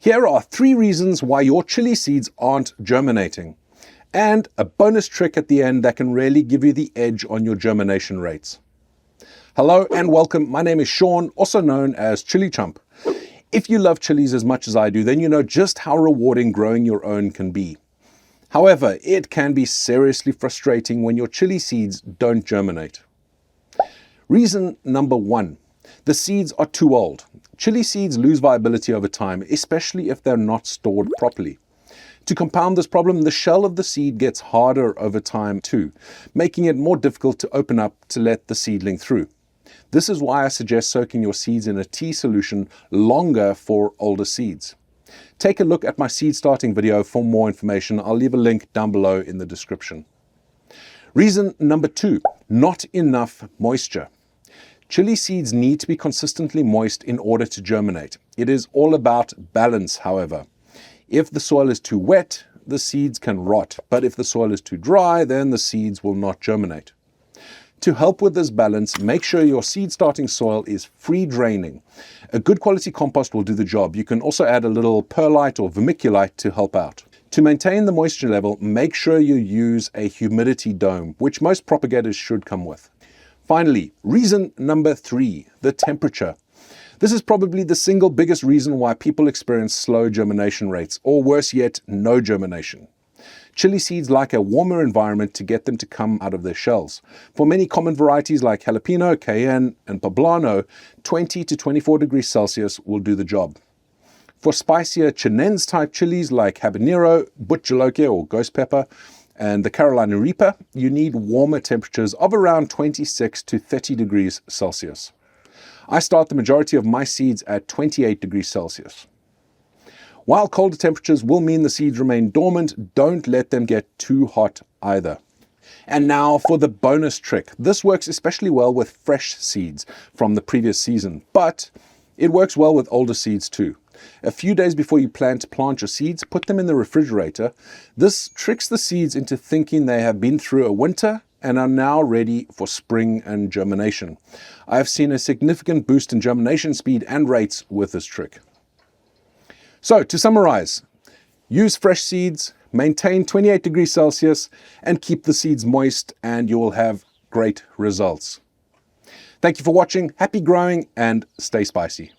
Here are 3 reasons why your chili seeds aren't germinating, and a bonus trick at the end that can really give you the edge on your germination rates. Hello and welcome. My name is Sean, also known as ChilliChump. If you love chilies as much as I do, then you know just how rewarding growing your own can be. However, it can be seriously frustrating when your chili seeds don't germinate. Reason number 1. The seeds are too old. Chili seeds lose viability over time, especially if they're not stored properly. To compound this problem, the shell of the seed gets harder over time too, making it more difficult to open up to let the seedling through. This is why I suggest soaking your seeds in a tea solution longer for older seeds. Take a look at my seed starting video for more information. I'll leave a link down below in the description. Reason number 2, not enough moisture. Chili seeds need to be consistently moist in order to germinate. It is all about balance, however. If the soil is too wet, the seeds can rot, but if the soil is too dry, then the seeds will not germinate. To help with this balance, make sure your seed starting soil is free draining. A good quality compost will do the job. You can also add a little perlite or vermiculite to help out. To maintain the moisture level, make sure you use a humidity dome, which most propagators should come with. Finally, reason number 3, the temperature. This is probably the single biggest reason why people experience slow germination rates, or worse yet, no germination. Chili seeds like a warmer environment to get them to come out of their shells. For many common varieties like jalapeno, cayenne, and poblano, 20 to 24 degrees Celsius will do the job. For spicier chinense type chilies like habanero, butjaloke or ghost pepper, and the Carolina Reaper, you need warmer temperatures of around 26 to 30 degrees Celsius. I start the majority of my seeds at 28 degrees Celsius. While colder temperatures will mean the seeds remain dormant, don't let them get too hot either. And now for the bonus trick. This works especially well with fresh seeds from the previous season, but it works well with older seeds too. A few days before you plan to plant your seeds, put them in the refrigerator. This tricks the seeds into thinking they have been through a winter and are now ready for spring and germination. I have seen a significant boost in germination speed and rates with this trick. So to summarize, use fresh seeds, maintain 28 degrees Celsius, and keep the seeds moist, and you will have great results. Thank you for watching, happy growing, and stay spicy.